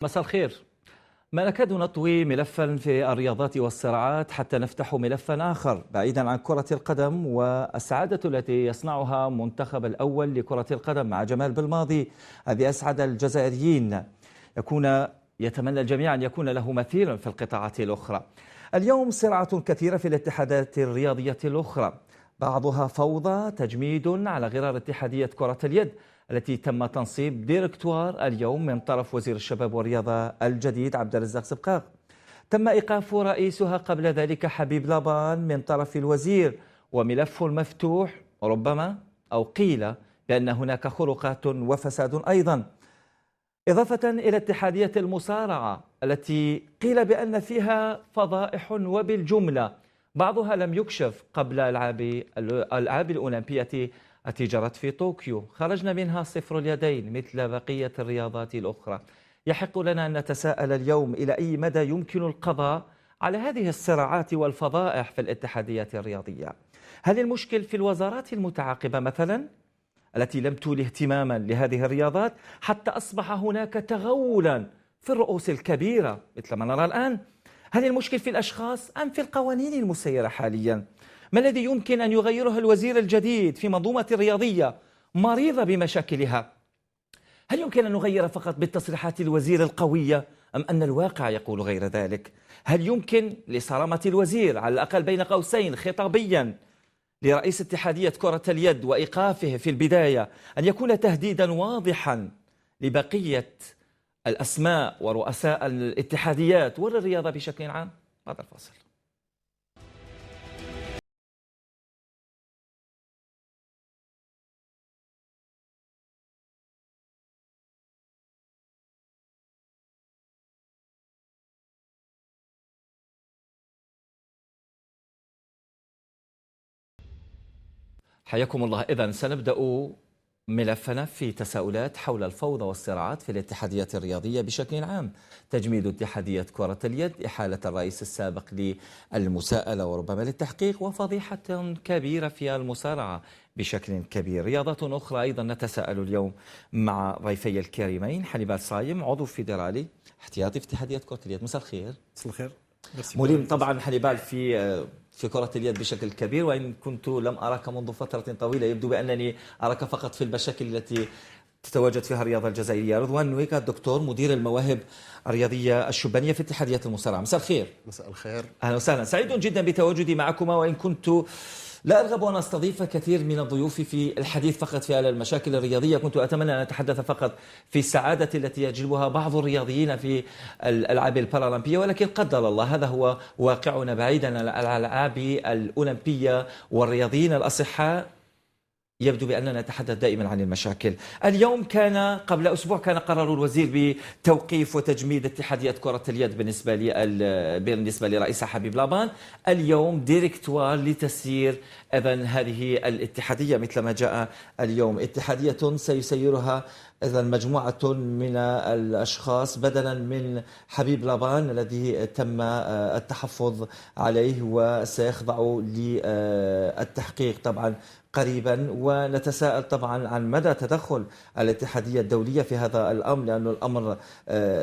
مساء الخير. ما نكاد نطوي ملفا في الرياضات والصراعات حتى نفتح ملفا آخر بعيدا عن كرة القدم والسعادة التي يصنعها منتخب الأول لكرة القدم مع جمال بالماضي. هذه أسعد الجزائريين. يتمنى الجميع أن يكون له مثيل في القطاعات الأخرى. اليوم صراعات كثيرة في الاتحادات الرياضية الأخرى، بعضها فوضى تجميد على غرار اتحادية كرة اليد التي تم تنصيب ديركتوار اليوم من طرف وزير الشباب والرياضة الجديد عبد الرزاق سبقاق. تم إيقاف رئيسها قبل ذلك حبيب لابان من طرف الوزير، وملف مفتوح ربما أو قيل بأن هناك خروقات وفساد أيضا، إضافة إلى اتحادية المصارعة التي قيل بأن فيها فضائح وبالجملة بعضها لم يكشف قبل الألعاب الأولمبية التي جرت في طوكيو. خرجنا منها صفر اليدين مثل بقية الرياضات الأخرى. يحق لنا أن نتساءل اليوم إلى أي مدى يمكن القضاء على هذه الصراعات والفضائح في الاتحاديات الرياضية. هل المشكل في الوزارات المتعاقبة مثلا التي لم تولي اهتماما لهذه الرياضات حتى أصبح هناك تغولا في الرؤوس الكبيرة مثل ما نرى الآن؟ هل المشكل في الأشخاص أم في القوانين المسيرة حاليا؟ ما الذي يمكن أن يغيره الوزير الجديد في منظومة رياضية مريضة بمشاكلها؟ هل يمكن أن نغير فقط بالتصريحات الوزير القوية أم أن الواقع يقول غير ذلك؟ هل يمكن لصرامة الوزير على الأقل بين قوسين خطابيا لرئيس اتحادية كرة اليد وإيقافه في البداية أن يكون تهديدا واضحا لبقية الأسماء ورؤساء الاتحاديات وللرياضة بشكل عام؟ هذا الفاصل. حياكم الله. إذن سنبدأ ملفنا في تساؤلات حول الفوضى والصراعات في الاتحاديات الرياضية بشكل عام. تجميد اتحادية كرة اليد، إحالة الرئيس السابق للمساءلة وربما للتحقيق، وفضيحة كبيرة في المصارعة بشكل كبير. رياضات أخرى أيضا نتساءل اليوم مع ضيفي الكريمين. حنيبال صايم عضو فيدرالي احتياطي في اتحادية كرة اليد، مساء الخير. مساء الخير. ملم طبعا حنيبال في كرة اليد بشكل كبير، وإن كنت لم أراك منذ فترة طويلة يبدو بأنني أراك فقط في المشاكل التي تتواجد فيها الرياضة الجزائرية. رضوان نويكا الدكتور مدير المواهب الرياضية الشبانية في اتحادية المصارعة، مساء الخير. مساء الخير. أهلا وسهلا، سعيد جدا بتواجدي معكما، وإن كنت لا أرغب أن أستضيف كثير من الضيوف في الحديث فقط في المشاكل الرياضية. كنت أتمنى أن أتحدث فقط في السعادة التي يجلبها بعض الرياضيين في الألعاب البارالمبية، ولكن قدر الله هذا هو واقعنا بعيدا عن الألعاب الأولمبية والرياضيين الأصحاء. يبدو بأننا نتحدث دائما عن المشاكل. اليوم قبل أسبوع كان قرار الوزير بتوقيف وتجميد اتحادية كرة اليد بالنسبة لرئيس حبيب لابان. اليوم ديركتوار لتسيير إذن هذه الاتحادية مثل ما جاء اليوم. اتحادية سيسيرها إذن مجموعة من الأشخاص بدلا من حبيب لابان الذي تم التحفظ عليه وسيخضع للتحقيق طبعا قريبا. ونتساءل طبعا عن مدى تدخل الاتحادية الدولية في هذا الأمر، لأن الأمر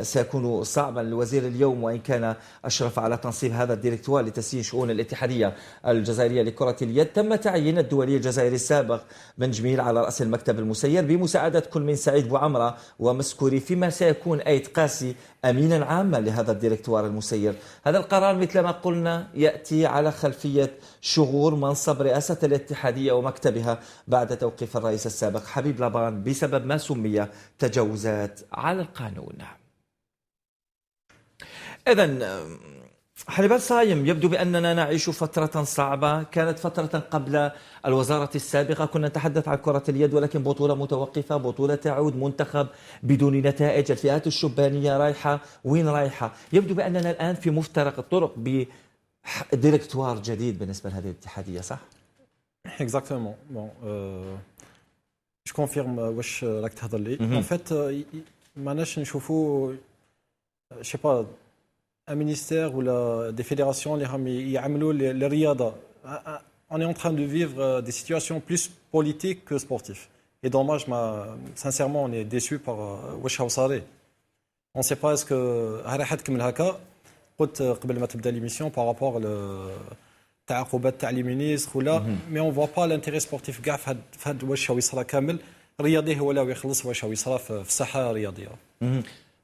سيكون صعبا للوزير اليوم، وإن كان أشرف على تنصيب هذا الديركتوار لتسيير شؤون الاتحادية الجزائرية لكرة اليد. تم تعيين الدولي الجزائري السابق بن جميل على رأس المكتب المسير بمساعدة كل من سعيد بوعمرة ومسكوري، فيما سيكون أيت قاسي أمينا عاما لهذا الديركتوار المسير. هذا القرار مثل ما قلنا يأتي على خلفية شغور منصب رئاسة الاتحادية ومكتبها بعد توقيف الرئيس السابق حبيب لابان بسبب ما سمي تجاوزات على القانون. إذن حنيبال صايم، يبدو بأننا نعيش فترة صعبة. كانت فترة قبل الوزارة السابقة كنا نتحدث عن كرة اليد، ولكن بطولة متوقفة، بطولة تعود، منتخب بدون نتائج، الفئات الشبانية رايحة وين رايحة. يبدو بأننا الآن في مفترق الطرق بديركتوار جديد بالنسبة لهذه الاتحادية، صح؟ Exactement. Bon, je confirme واش راك تهضر لي. En fait, ماناش نشوفوا je sais pas un ministère ou des fédérations اللي راهم يعملوا للرياضة. On est en train de vivre des situations plus politiques que sportives. Et dommage, sincèrement, on est déçus par واش راهو صاري. اون سي با اسكو هذا حد كمل هكا قلت قبل ما تبدا ليميسيون بارابور التعاقبات تاع لي مينيستر ولا مي اون فوا با لانتيري سبورتيف كاع في هاد واش هو يصرى كامل رياضي هو لا يخلص واش هو يصرى في الساحه الرياضيه.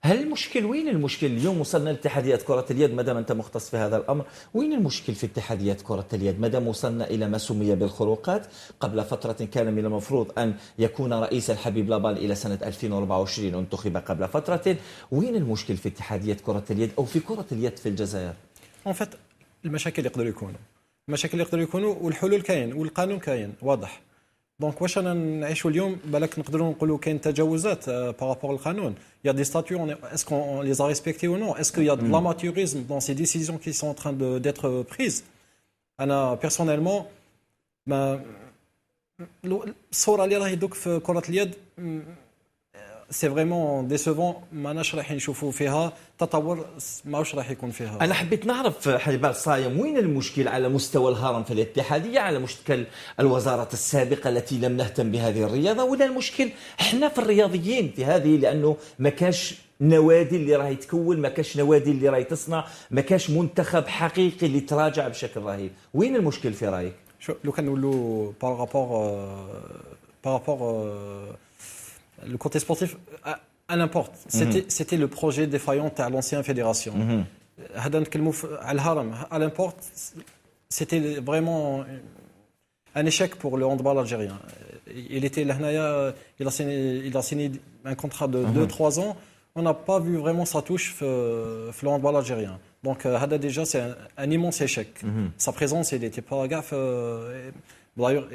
هل المشكل وين المشكل اليوم وصلنا لاتحاديات كرة اليد ما دام أنت مختص في هذا الأمر وين المشكل في اتحاديات كرة اليد ما دام وصلنا إلى ما سمي بالخروقات قبل فترة كان من المفروض أن يكون رئيس الحبيب لابال إلى سنة 2024 انتخب قبل فترة وين المشكل في اتحاديات كرة اليد أو في كرة اليد في الجزائر؟ اون فيت المشاكل يقدروا يكونوا والحلول كاين والقانون كاين واضح. دونك واش انا نعيشوا اليوم بالك نقدروا نقولوا كاين تجاوزات بارابور القانون يا دي ستاتيو اسكو اون لي ا ريسبكتي او نو اسكو يا دو لاماتوريزم دون سي ديسيزيون كي سون تران ديتر بريز. انا بيرسونيلمون ما الصوره اللي راهي دوك في كره اليد سي فريمون ديسيفون ماناش راح نشوفوا فيها تطور ماوش راح يكون فيها. انا حبيت نعرف حبيب صايم وين المشكل على مستوى الهرم في الاتحاديه على مشكل الوزاره السابقه التي لم نهتم بهذه الرياضه ولا المشكل احنا في الرياضيين في هذه لانه ما كاش نوادي اللي راهي تكون ما كاش نوادي اللي راهي تصنع ما كاش منتخب حقيقي اللي تراجع بشكل رهيب. وين المشكل في رايك؟ شو لو كان نقولوا بارابور le côté sportif, à n'importe. C'était le projet défaillant à l'ancienne fédération. À l'importe, c'était vraiment un échec pour le handball algérien. Il a signé un contrat de 2-3 ans. On n'a pas vu vraiment sa touche dans le handball algérien. Donc, déjà, c'est un immense échec. Sa présence, il n'était pas gaffe. D'ailleurs,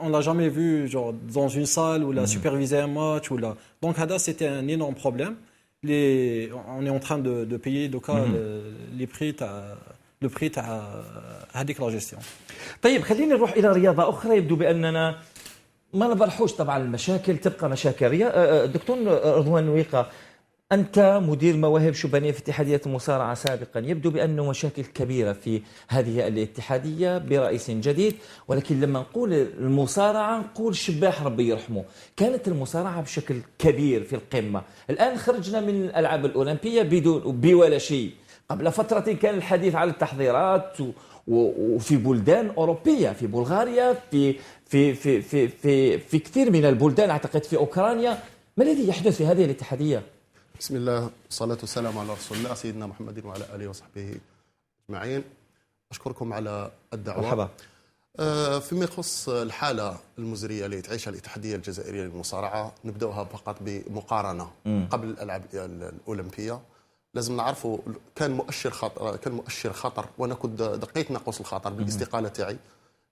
on ne l'a jamais vu genre, dans une salle où il a supervisé un match. Donc, c'était un énorme problème. On est en train de payer le prix de la gestion. طيب خلينا نروح إلى رياضة أخرى يبدو بأننا ما نبرحوش طبعا المشاكل تبقى مشاكل. دكتور رضوان نويقة أنت مدير مواهب شبانية في اتحادية المصارعة سابقا يبدو بأنه مشاكل كبيرة في هذه الاتحادية برئيس جديد ولكن لما نقول المصارعة نقول شباح ربي يرحمه كانت المصارعة بشكل كبير في القمة. الآن خرجنا من الألعاب الأولمبية بولا شيء. قبل فترة كان الحديث على التحضيرات وفي بلدان أوروبية في بلغاريا في في في في في في كثير من البلدان أعتقد في أوكرانيا. ما الذي يحدث في هذه الاتحادية؟ بسم الله والصلاة والسلام على رسول الله سيدنا محمد وعلى آله وصحبه أجمعين. أشكركم على الدعوة. مرحبا. فيما يخص الحالة المزرية اللي تعيشها الاتحادية الجزائرية للمصارعة نبدأها فقط بمقارنة قبل الألعاب الأولمبية. لازم نعرفوا كان مؤشر خطر وأنا كنت دقيت ناقوس الخطر بالاستقالة تاعي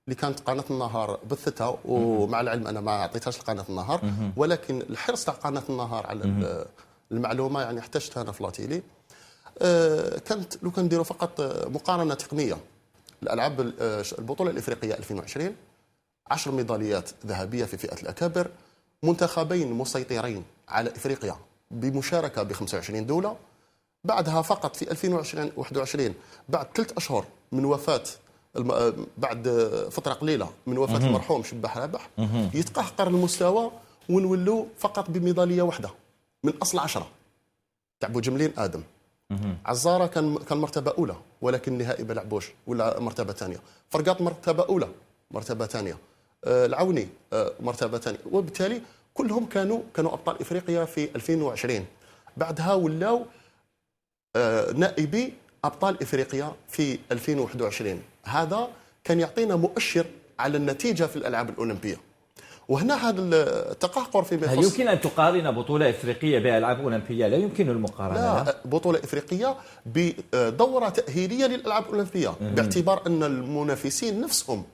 اللي كانت قناة النهار بثتها ومع العلم أنا ما أعطيتهاش لقناة النهار ولكن الحرص تاع قناة النهار على المعلومه يعني احتجتها انا في لاتيلي. كانت لو كنديروا فقط مقارنه تقنيه الالعاب البطوله الافريقيه 2020 10 ميداليات ذهبيه في فئه الاكابر منتخبين مسيطرين على افريقيا بمشاركه ب 25 دوله. بعدها فقط في 2021 بعد 3 أشهر من وفاه بعد فتره قليله من وفاه المرحوم شباح رابح يتقهقر المستوى ونولوا فقط بميداليه واحده من اصل 10 تاع بوجملين ادم. عزاره كان مرتبه اولى ولكن النهائي ما لعبوش ولا مرتبه ثانيه. فرقاط مرتبه اولى مرتبه ثانيه. العوني مرتبه ثانيه وبالتالي كلهم كانوا ابطال افريقيا في 2020. بعدها ولاو نائبي ابطال افريقيا في 2021. هذا كان يعطينا مؤشر على النتيجه في الالعاب الاولمبيه. وهنا هذا التقهقر فيما يخص. هل يمكن أن تقارن بطولة إفريقية بألعاب أولمبية؟ لا يمكن المقارنة. لا بطولة إفريقية بدورة تأهيلية للألعاب الأولمبية باعتبار أن المنافسين نفسهم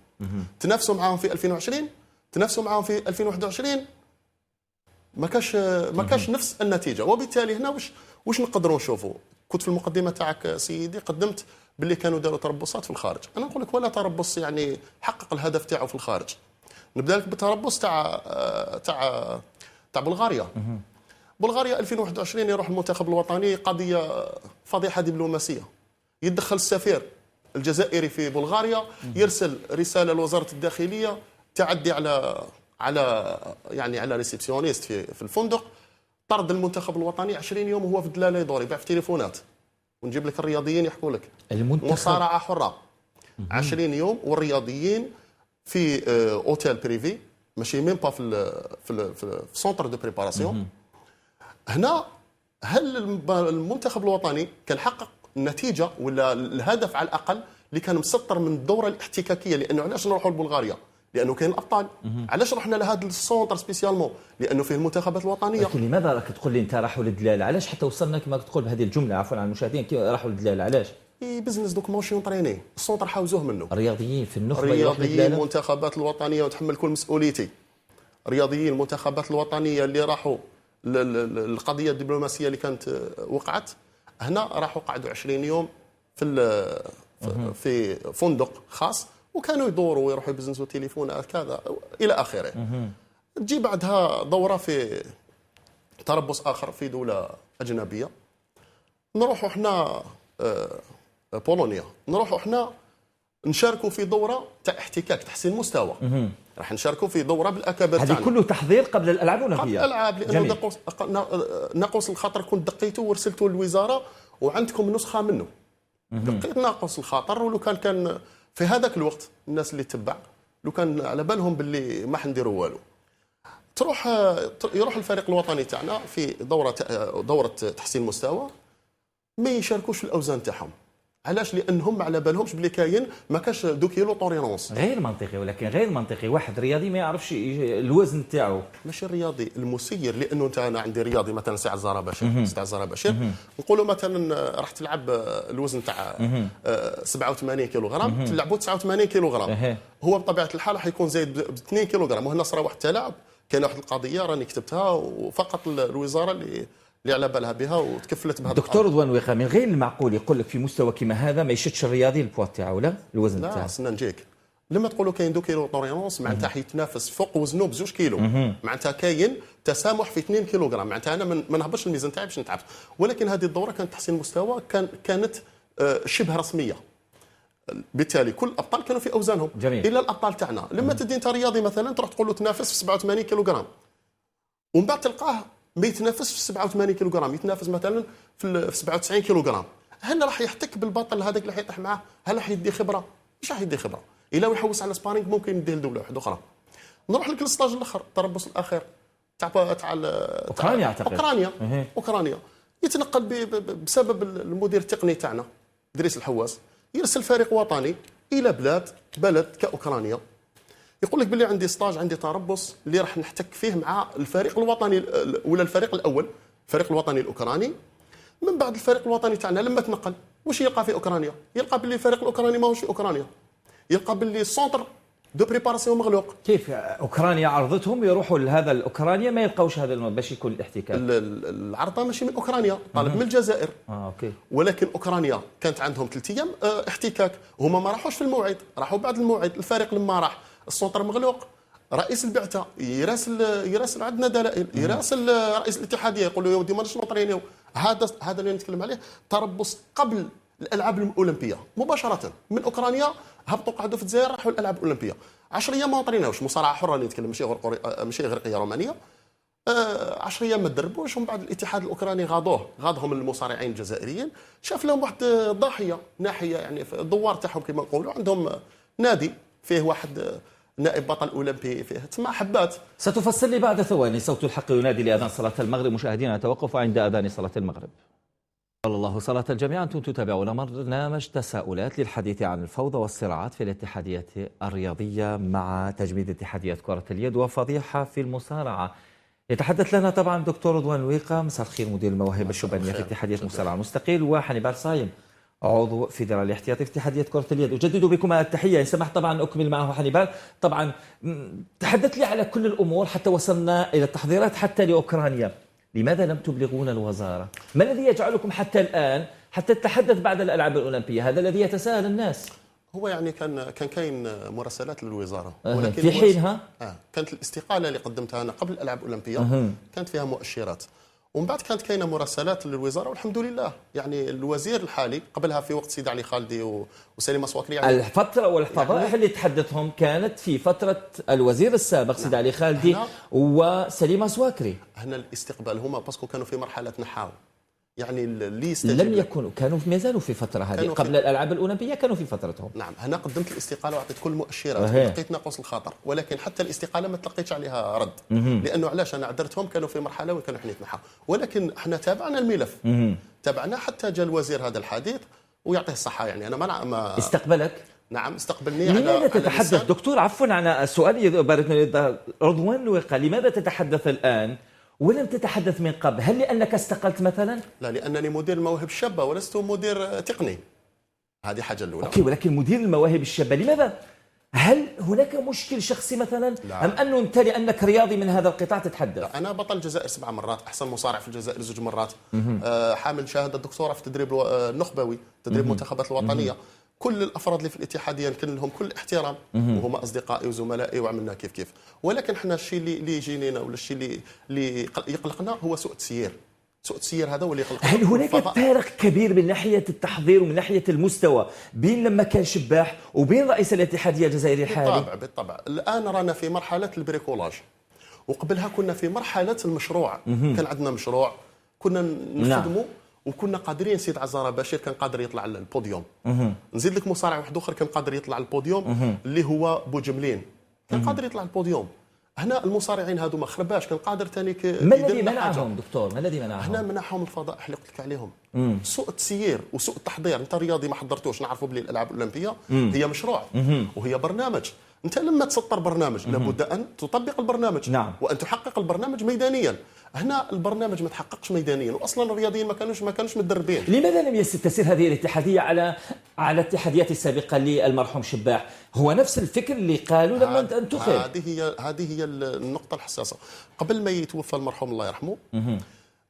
تنافسوا معهم في 2020 تنافسوا معهم في 2021 ما كاش نفس النتيجة. وبالتالي هنا واش نقدروا نشوفوا. كنت في المقدمة تاعك سيدي قدمت باللي كانوا داروا تربصات في الخارج. أنا نقول لك ولا تربص يعني حقق الهدف تاعه في الخارج. نبدا لك بالتربص تاع بلغاريا. بلغاريا 2021 يروح المنتخب الوطني قضيه فضيحه دبلوماسيه. يدخل السفير الجزائري في بلغاريا يرسل رساله لوزاره الداخليه تعدي على ريسبسيونيست في الفندق طرد المنتخب الوطني 20 يوم وهو في الدلاله يدور يبيع في تليفونات، ونجيب لك الرياضيين يحكوا لك مصارعه حره 20 يوم، والرياضيين في اوتيل بريفي ماشي ميم با في سونتر دو بريباراسيون. هنا هل المنتخب الوطني كان حقق النتيجه ولا الهدف على الاقل اللي كان مسطر من الدوره الاحتكاكيه؟ لانه علاش نروحوا لبلغاريا؟ لانه كاين الابطال. علاش رحنا لهذا السونتر سبيسيالمون؟ لانه فيه المنتخبات الوطنيه. لكن لماذا راك تقول لي انت راحوا للدلاله؟ علاش حتى وصلنا كما تقول بهذه الجمله عفوا عن المشاهدين راحوا للدلاله؟ علاش؟ بزنس دوك ماشي اونطريني، السونتر حاوزوه منه. الرياضيين في النخبه الرياضيين المنتخبات الوطنيه وتحمل كل مسؤوليتي. رياضيين المنتخبات الوطنيه اللي راحوا القضيه الدبلوماسيه اللي كانت وقعت هنا، راحوا قعدوا 20 يوم في فندق خاص، وكانوا يدوروا ويروحوا يبزنسوا تليفونات كذا الى اخره. تجي بعدها دوره في تربص اخر في دوله اجنبيه، نروحوا احنا بولونيا، نروحوا احنا نشاركوا في دوره تاع احتكاك تحسين مستوى. راح نشاركوا في دوره بالاكابر تاعنا. هذه كله تحضير قبل الالعاب الاولمبيه؟ قبل الالعاب، لانه ناقص الخاطر كنت دقيته ورسلته للوزاره وعندكم نسخه منه. دقيت ناقص الخاطر، ولو كان في هذاك الوقت الناس اللي تبع لو كان على بالهم باللي ما حنديروا والو، يروح الفريق الوطني تاعنا في دوره تحسين مستوى، ما يشاركوش في الاوزان تاعهم. علاش؟ لانهم على بالهمش بلي كاين ما كاش 2 كيلو طورينونس. غير منطقي، ولكن غير منطقي واحد رياضي ما يعرفش الوزن تاعو. ماشي الرياضي، المسير. لانه انت انا عندي رياضي مثلا ساعه زهره بشير، نقولوا مثلا راح تلعب الوزن تاع 87 كيلوغرام، تلعبوا 89 كيلوغرام، هو بطبيعه الحال راح يكون زايد ب 2 كيلوغرام. وهنا صرا واحد التلاعب، كاين واحد القضيه راني كتبتها، وفقط الوزاره اللي على بالها بها وتكفلت بها. دكتور رضوان ويقا، من غير المعقول يقول لك في مستوى كما هذا ما يشدش الرياضي البوا تاعو لا الوزن تاعو. لا سنا نجيك، لما تقولوا كاين 2 كيلو طورينونس معناتها حيتنافس فوق وزنه ب 2 كيلو، معناتها كاين تسامح في 2 كيلوغرام. معناتها انا ما نهبطش الميزان تاعي باش نتعب. ولكن هذه الدوره كانت تحسين مستوى، كانت شبه رسميه، بالتالي كل الابطال كانوا في اوزانهم. جميل. الا الابطال تاعنا لما تدي انت رياضي مثلا تروح تقول له تنافس في 87 كيلوغرام، ومن بعد تلقاه ما يتنافس في 87 كيلوغرام، يتنافس مثلا في 97 كيلوغرام. هل راح يحتك بالبطل هذاك اللي حيطيح معاه؟ هل راح يدي خبره؟ مش راح يدي خبره. الا يحوس على سبارينغ ممكن يديه لدوله واحده اخرى. نروح لك للستاج الاخر، التربص الاخير تاع اوكرانيا. اعتقد اوكرانيا يتنقل بسبب المدير التقني تاعنا دريس الحواس، يرسل فريق وطني الى بلد كاوكرانيا، يقول لك باللي عندي ستاج، عندي تربص اللي راح نحتك فيه مع الفريق الوطني ولا الفريق الاول، الفريق الوطني الاوكراني. من بعد الفريق الوطني تاعنا لما تنقل واش يلقى في اوكرانيا؟ يلقى باللي الفريق الاوكراني ماهوش في اوكرانيا، يلقى باللي السونتر دو بريباراسيون مغلوق. كيف اوكرانيا عرضتهم يروحوا لهذا الاوكرانيا ما يلقاوش هذا باش يكون الاحتكاك؟ العرضه ماشي من اوكرانيا، طالب من الجزائر. اوكي. ولكن اوكرانيا كانت عندهم 3 ايام احتكاك، هما ما راحوش في الموعد، راحوا بعد الموعد. الفريق لما راح السونتر مغلوق، رئيس البعثه يراسل عندنا دلائل، يراسل رئيس الاتحاديه يقول له يا ودي ماناش نطرينيو. هذا اللي نتكلم عليه تربص قبل الالعاب الاولمبيه مباشره. من اوكرانيا هبطوا قعدوا في الجزائر، راحوا الالعاب الاولمبيه 10 ايام ما طريناوش، مصارعه حره اللي نتكلم، ماشي اغريقيه رومانيه. 10 ايام ما تدربوش، ومن بعد الاتحاد الاوكراني غاضهم المصارعين الجزائريين، شاف لهم واحد ضاحيه ناحيه، يعني في الدوار تاعهم كما نقولوا، عندهم نادي فيه واحد نائب بطل اولمبي، فيه تسمى حبات. ستفصل لي بعد ثواني. صوت الحق ينادي لاذان صلاه المغرب. مشاهدينا توقفوا عند اذان صلاه المغرب. الله صلاة الجميع. أنتم تتابعون برنامج تساؤلات للحديث عن الفوضى والصراعات في الاتحادية الرياضية مع تجميد اتحادية كرة اليد وفضيحة في المصارعة. يتحدث لنا طبعا دكتور رضوان الويقا، مساء الخير، مدير المواهب الشبانية في اتحادية المصارعة المستقيل، وحنيبال صايم عضو فيدرالي احتياطي في اتحادية كرة اليد. أجدد بكم التحية. إن سمحت طبعا أكمل معه حنيبال. طبعا تحدث لي على كل الأمور حتى وصلنا إلى التحضيرات حتى لأوكرانيا. لماذا لم تبلغون الوزارة؟ ما الذي يجعلكم حتى الآن حتى تتحدث بعد الألعاب الأولمبية؟ هذا الذي يتساءل الناس. هو يعني كان كاين مراسلات للوزارة، ولكن في حينها كانت الاستقالة اللي قدمتها أنا قبل الألعاب الأولمبية كانت فيها مؤشرات، ومن بعد كانت كاينه مراسلات للوزاره والحمد لله. يعني الوزير الحالي قبلها في وقت سيدي علي خالدي وسليمه سواكري، يعني الفتره والفضائح يعني اللي تحدثهم كانت في فتره الوزير السابق سيدي علي خالدي وسليمه سواكري. هنا الاستقبال هما باسكو كانوا في مرحله نحاو، يعني اللي يستجيب لم يكونوا، كانوا ما زالوا في فتره هذه قبل الالعاب الاولمبيه، كانوا في فترتهم. نعم. هنا قدمت الاستقاله وعطيت كل المؤشرات ولقيت ناقص الخطر، ولكن حتى الاستقاله ما تلقيتش عليها رد. لانه علاش انا عذرتهم، كانوا في مرحله وين كانوا حنيت نحاو، ولكن احنا تابعنا الملف. تابعنا حتى جاء الوزير هذا الحديث ويعطيه الصحه. يعني انا ما استقبلك. نعم استقبلني. لماذا تتحدث دكتور؟ عفوا عن سؤالي رضوان الوقا، لماذا تتحدث الان ولم تتحدث من قبل؟ هل لأنك استقلت مثلا؟ لا، لأنني مدير المواهب الشابة ولست مدير تقني. هذه حاجة الأولى. أوكي، ولكن مدير المواهب الشابة لماذا؟ هل هناك مشكل شخصي مثلا؟ لا. أم أنه أنت لأنك رياضي من هذا القطاع تتحدث؟ لا، أنا بطل الجزائر 7 مرات، أحسن مصارع في الجزائر 2 مرات، حامل شهادة دكتوراه في التدريب النخبوي، تدريب المنتخبات الوطنية. كل الافراد اللي في الاتحاديه يمكن لهم كل احترام وهما اصدقائي وزملائي وعملنا كيف. ولكن احنا الشيء اللي يجينينا ولا الشيء اللي يقلقنا هو سوء التسيير. سوء التسيير هذا هو اللي يقلقنا. هل هناك فارق كبير من ناحيه التحضير ومن ناحيه المستوى بين لما كان شباح وبين رئيس الاتحاديه الجزائري الحالي؟ بالطبع. الان رانا في مرحله البريكولاج، وقبلها كنا في مرحله المشروع. كان عندنا مشروع كنا نخدمه، وكنا قادرين. سيد عزارة بشير كان قادر يطلع على البوديوم. نزيد لك مصارع واحد اخر كان قادر يطلع على البوديوم، اللي هو بوجملين، كان قادر يطلع على البوديوم. هنا المصارعين هذو ما خرباش، كان قادر ثاني ما الذي منعهم دكتور؟ ما الذي منعهم؟ هنا منعهم الفضائح اللي قلت لك عليهم. سوء التسيير وسوء التحضير. انت رياضي ما حضرتوش، نعرفوا بلي الالعاب الاولمبيه هي مشروع وهي برنامج. انت لما تسطر برنامج لابد ان تطبق البرنامج. نعم. وان تحقق البرنامج ميدانيا. هنا البرنامج ما تحققش ميدانيا، واصلا الرياضيين ما كانوش متدربين. لماذا لم تسير هذه الاتحاديه على الاتحاديات السابقه للمرحوم شباح؟ هو نفس الفكر اللي قالوا لما انتخب. هذه هي النقطه الحساسه. قبل ما يتوفى المرحوم الله يرحمه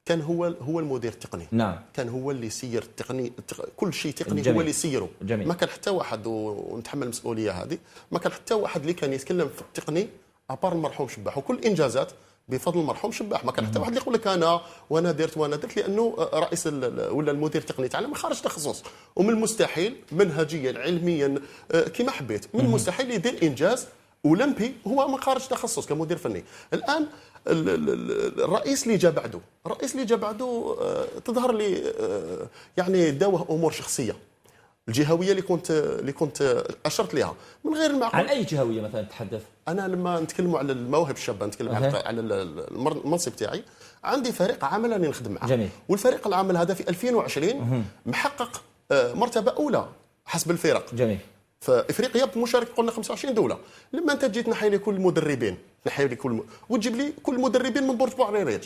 كان هو المدير التقني. نعم. كان هو اللي يسير التقني، كل شيء تقني جميل. هو اللي يسيره. جميل. ما كان حتى واحد، ونتحمل المسؤوليه هذه، ما كان حتى واحد اللي كان يتكلم في التقني ابار المرحوم شباح، وكل الانجازات بفضل المرحوم شباح. ما كان حتى واحد اللي يقول لك وانا درت، لانه رئيس ولا المدير التقني تاعنا ما خارج تخصص، ومن المستحيل منهجيا علميا كما حبيت، من المستحيل يدير انجاز اولمبي هو ما خارج تخصص كمدير فني. الان الرئيس اللي جاء بعده تظهر لي يعني داوه امور شخصيه الجهويه اللي كنت اشرت لها من غير المعقول. عن اي جهويه مثلا تتحدث؟ انا لما نتكلموا على المواهب الشابه، نتكلم على المنصب تاعي، عندي فريق عمل راني نخدم معه. جميل. والفريق العمل هذا في 2020 محقق مرتبه اولى حسب الفرق. جميل. فافريقيا بمشاركه قلنا 25 دوله. لما انت تجي تنحي لي كل المدربين، وتجيب لي كل المدربين من برج بوعريريج،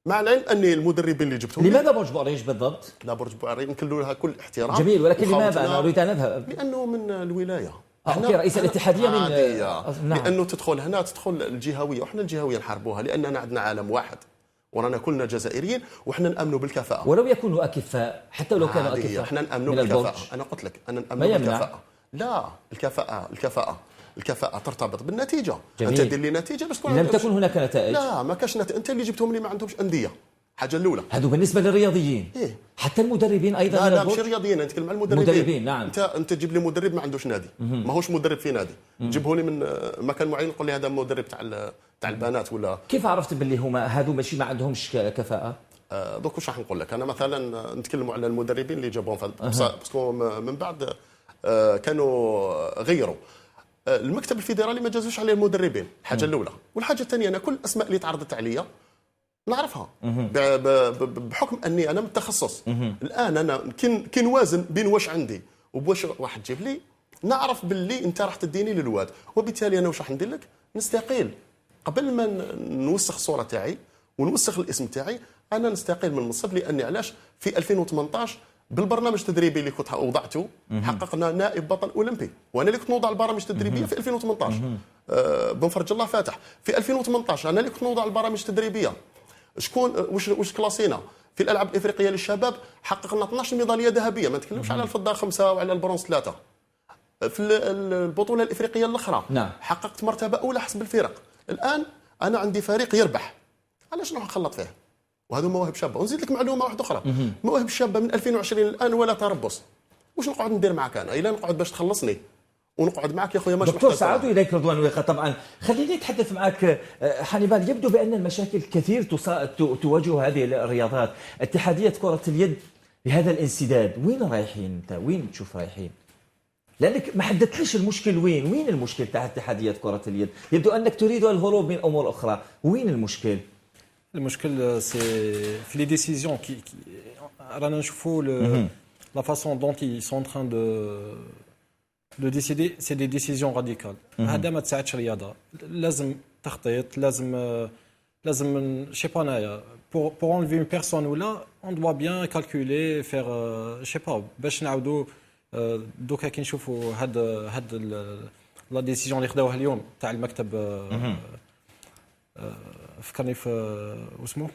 مع العلم اني المدربين اللي جبتهم لماذا برج بوعريريج بالضبط؟ لا، برج بوعريريج نكلوا لها كل احترام. جميل، ولكن لماذا انا اريد ان اذهب؟ لانه من الولايه. اوكي، رئيس الاتحاديه من نعم. لانه تدخل الجهويه، وحنا الجهويه نحاربوها لاننا عندنا عالم واحد ورانا كلنا جزائريين، وحنا نامنوا بالكفاءه. ولو يكونوا اكفاء، حتى لو كانوا اكفاء احنا نامنوا بالكفاءه. انا قلت لك انا نامنوا بالكفاءه. لا، الكفاءه ترتبط بالنتيجه. جميل. انت دير لي نتيجه بس لم تكن هناك نتائج. لا، ما كاش نتائج. انت اللي جبتهم لي ما عندهمش انديه. حاجه الاولى هذا بالنسبه للرياضيين. إيه؟ حتى المدربين ايضا. لا مش رياضيين، نتكلم عن المدربين. نعم. انت تجيب لي مدرب ما عندوش نادي، ماهوش مدرب في نادي، تجيبه لي من مكان معين نقول لي هذا مدرب تاع البنات ولا. كيف عرفت باللي هما هذو ماشي ما عندهمش كفاءه؟ دوك واش راح نقول لك. انا مثلا نتكلموا على المدربين اللي جابوهم باسكو من بعد كانوا غيروا. المكتب الفيدرالي ما جازوش عليه المدربين، الحاجه الاولى. والحاجه الثانيه، انا كل الاسماء اللي تعرضت عليا نعرفها بحكم اني انا من التخصص. الان انا كي نوازن بين واش عندي وبواش واحد تجيب لي، نعرف باللي انت راح تديني للواد، وبالتالي انا واش راح ندير لك؟ نستقيل قبل ما نوسخ الصوره تاعي ونوسخ الاسم تاعي. انا نستقيل من المنصب لاني علاش في 2018 بالبرنامج التدريبي اللي كنت وضعته حققنا نائب بطل اولمبي، وانا اللي كنت نوضع البرامج التدريبيه في 2018. بن فرج الله فاتح في 2018 انا اللي كنت نوضع البرامج التدريبيه. شكون واش كلاسينا في الالعاب الافريقيه للشباب؟ حققنا 12 ميداليه ذهبيه، ما نتكلمش على الفضه 5 وعلى البرونز 3. في البطوله الافريقيه الاخرى نعم. حققت مرتبه اولى حسب الفرق. الان انا عندي فريق يربح، علاش نروح نخلط فيه؟ وهذو مواهب شابه. ونزيد لك معلومه واحده اخرى، مواهب شابه من 2020 الان ولا تربص. واش نقعد ندير معك انا؟ الا نقعد باش تخلصني ونقعد معك يا خويا ماشي دكتور سعد اليك رضوان ويقة. طبعا خليني اتحدث معك حنيبال، يبدو بان المشاكل كثير تواجه هذه الرياضات. اتحاديه كره اليد بهذا الانسداد وين رايحين انت؟ وين تشوف رايحين؟ لانك ما حددتليش المشكل وين المشكل تاع اتحاديه كره اليد؟ يبدو انك تريد الهروب من امور اخرى، وين المشكل؟ المشكل سي في لي ديسيزيون كي رانا نشوفوا لا فاسون دونت ils sont en train de décider, c'est des décisions radicales. هذا ما تساعدش الرياضه. لازم تخطيط، لازم je sais pas نايا pour enlever une personne ou là on doit bien calculer faire je sais pas باش نعاودوا دوكا كي نشوفوا هاد لا ديسيجن اللي خداوها اليوم تاع المكتب فكرني في واسمه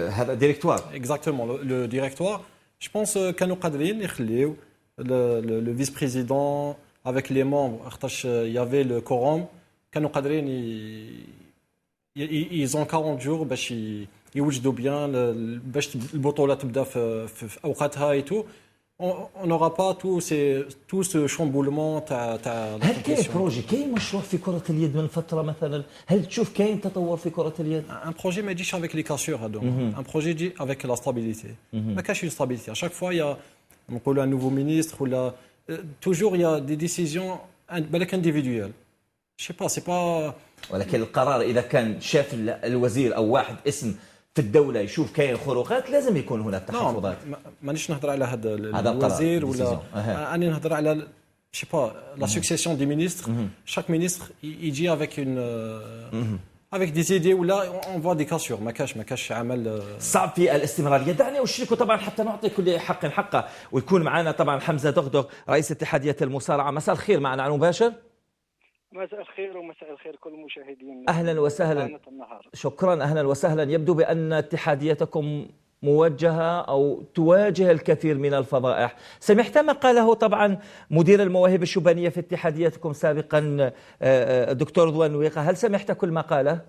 هذا ديريكتوار اكزاكتومون لو ديريكتوار. جو بونس كانوا قادرين يخليو le vice-président avec les membres خاطرش il y avait le quorum كانوا قادرين ils ont 40 jours باش يوجدوا بيان باش البطوله تبدا في اوقاتها ايتو. on n'aura pas tout ce chamboulement تاع هل كاين بروجي، كاين مشروع في كره اليد من فتره مثلا؟ هل تشوف كاين تطور في كره اليد؟ ان بروجي ما يجيش avec les cassures هذوك، ان بروجي يجي avec la stabilité. ما كاينش stabilité à chaque fois il y a نقولوا un nouveau ministre ولا toujours il y a des décisions بالك individuelles. je sais pas c'est pas. ولكن القرار اذا كان شاف الوزير او واحد اسم في الدوله يشوف كاين خروقات لازم يكون هناك تحفظات. مانيش نهضر على هذا الوزير ولا انا نهضر على je sais pas la succession des ministres. chaque ministre يجي avec une avec des idées ولا on voit des cassures. ما كاش عمل صعب في الاستمراريه. دعني اشركه طبعا حتى نعطي كل حق حقه، ويكون معنا طبعا حمزه دغدغ رئيس اتحاديه المصارعه. مساء الخير، معنا على مباشر. مساء الخير ومساء الخير كل المشاهدين. اهلا وسهلا. شكرا، اهلا وسهلا. يبدو بان اتحاديتكم موجهه او تواجه الكثير من الفضائح. سمعت ما قاله طبعا مدير المواهب الشبانيه في اتحاديتكم سابقا الدكتور رضوان ويقة؟ هل سمعت كل ما قاله؟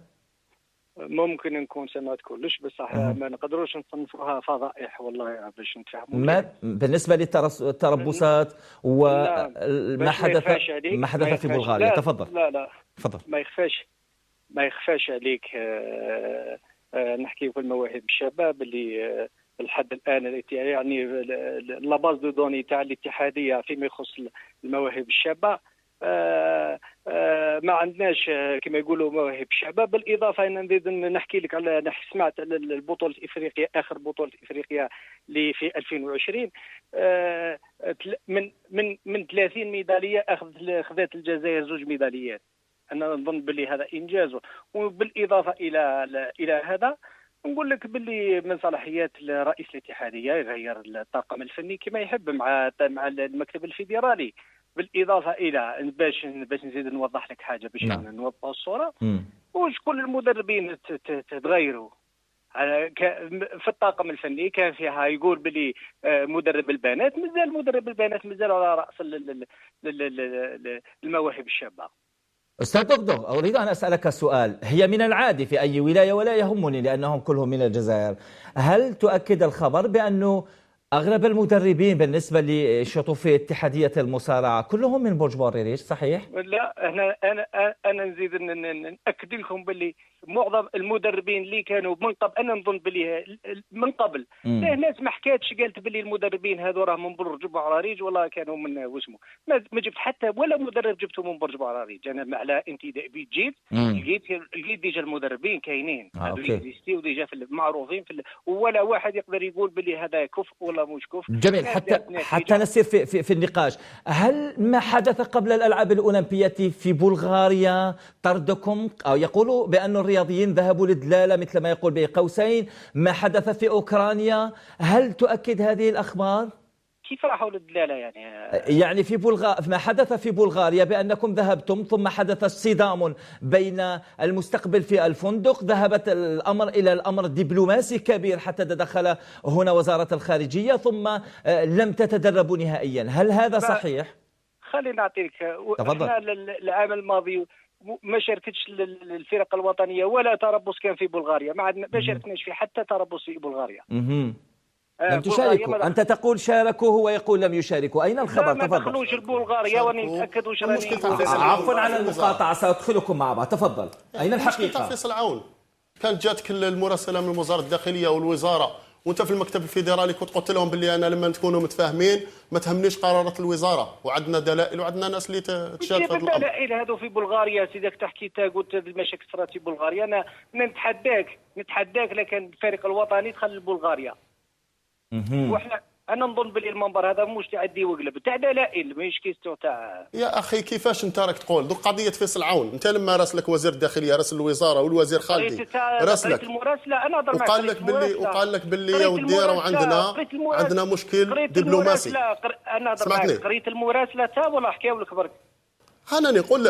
ممكن نكون سمعت كلش، بصح ما نقدروش نصنفوها فضائح والله باش نتفهموا. ما بالنسبه للتربصات وما حدث في بلغاريا؟ تفضل. لا تفضل. ما يخفاش عليك نحكي في المواهب الشباب اللي لحد الان يعني لا باز دو دوني تاع الاتحاديه فيما يخص المواهب الشابه ما عندناش كما يقولوا مواهب شباب. بالاضافه ان نزيد نحكي لك على سمعت على البطوله افريقيا، اخر بطوله افريقيا اللي في 2020 من 30 ميداليه اخذت الجزائر 2 ميداليات. انا نظن باللي هذا انجاز. وبالاضافه الى هذا نقول لك باللي من صلاحيات رئيس الاتحاديه يغير الطاقم الفني كما يحب مع المكتب الفيدرالي. بالاضافه الى باش نزيد نوضح لك حاجه باش نوضح الصوره. وشكون المدربين تغيروا في الطاقم الفني كان فيها يقول بلي مدرب البنات مازال على راس المواهب الشابه. أستاذ دغدغ، أريد أن أسألك سؤال. هي من العادي في أي ولاية ولا يهمني لأنهم كلهم من الجزائر، هل تؤكد الخبر بأنه أغلب المدربين بالنسبة لشطوف اتحادية المصارعة كلهم من برج بوريريش، صحيح؟ لا، أنا نزيد نأكد لكم باللي معظم المدربين اللي كانوا من قبل، أنا نظن باللي من قبل ناس ما حكاتش قالت باللي المدربين هذو راه من برج بوعراريج ولا كانوا من واسمه. ما جبت حتى ولا مدرب جبته من برج بوعراريج. أنا على انتداء جيت ديجا المدربين كاينين هذو يكزيستيو ديجا معروفين ولا واحد يقدر يقول باللي هذا كفء ولا مش كفء. جميل. حتى نسير في النقاش. هل ما حدث قبل الألعاب الأولمبية في بلغاريا طردكم؟ أو يقولوا بأن الرياضيين ذهبوا للدلالة مثل ما يقول به قوسين ما حدث في أوكرانيا؟ هل تؤكد هذه الأخبار؟ كيف راحوا للدلالة يعني في ما حدث في بلغاريا بأنكم ذهبتم ثم حدث صدام بين المستقبل في الفندق، ذهبت الأمر إلى الأمر الدبلوماسي كبير حتى تدخل هنا وزارة الخارجية ثم لم تتدربوا نهائيا. هل هذا صحيح؟ خلينا نعطيك. احنا العام الماضي ما شاركتش الفرق الوطنيه ولا تربص كان في بلغاريا، ما شاركناش في حتى تربص في بلغاريا. لم تشاركوا. أنت تقول شاركوا، هو يقول لم يشاركوا. أين الخبر؟ ما دخلوش لبلغاريا واني متاكد واش راني. عفوا على المقاطعة، سأدخلكم مع بعض. تفضل. أين الحقيقة؟ فيصل عون كانت جاتك المراسله من وزاره الداخليه والوزاره وانت في المكتب الفيدرالي كنت قلت لهم باللي انا لما تكونوا متفاهمين ما تهمنيش قرارات الوزاره، وعندنا دلائل وعندنا ناس اللي تشارك في هذا الامر. الدلائل هذو في بلغاريا سيدك تحكي قلت المشاكل صارت في بلغاريا. انا نتحداك لكن الفريق الوطني دخل لبلغاريا. وحنا انا نظن باللي المنبر هذا مش تاع دي وقلب تاع دلائل، ماهيش كيستو تاع. يا اخي كيفاش انت راك تقول دوك قضيه فيصل عون؟ انت لما راسلك وزير الداخليه راسل الوزاره والوزير خالدي راسلك المراسله انا هضر وقال لك باللي يا ودي راه عندنا مشكل دبلوماسي. انا هضر قريت المراسله تا ولا حكاو لك برك؟ انا نقول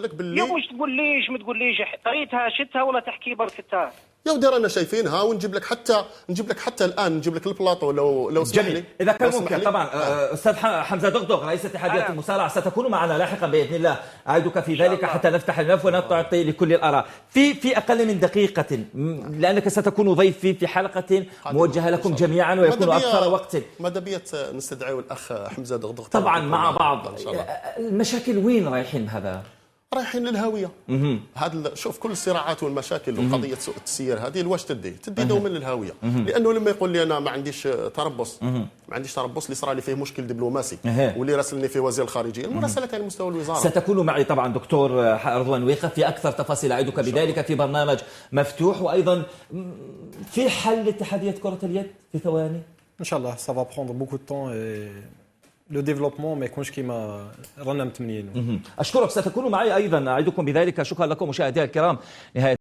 لك باللي يا مش ما تقوليش قريتها شتها ولا تحكي برك تا. يا ودي رانا شايفينها ونجيب لك حتى الان نجيب لك البلاطو لو سمح لي. اذا كان ممكن طبعا. استاذ حمزه دغدغ رئيس اتحاديه المصارعه ستكون معنا لاحقا باذن الله، اعدك في ذلك حتى نفتح الملف ونعطي لكل الاراء في اقل من دقيقه، لانك ستكون ضيفي في حلقه موجهه لكم جميعا ويكون اكثر وقت. ماذا بيت نستدعيو الاخ حمزه دغدغ طبعا مع بعض. المشاكل وين رايحين هذا؟ رايحين للهاويه. هذا شوف كل الصراعات والمشاكل وقضيه سوء التسيير هذه لواش تدي دوما للهاويه. لانه لما يقول لي انا ما عنديش تربص اللي صار لي فيه مشكل دبلوماسي واللي راسلني فيه وزير الخارجيه، المراسله على مستوى الوزاره. ستكون معي طبعا دكتور رضوان ويقة في اكثر تفاصيل، اعدك بذلك في برنامج مفتوح. وايضا في حل لاتحاديه كره اليد في ثواني ان شاء الله. ça va prendre beaucoup de temps لو ديفلوبمون ما يكونش كيما رانا متمنيين. أشكرك. ستكون معي أيضا، أعدكم بذلك. شكرا لكم مشاهدينا الكرام. نهاية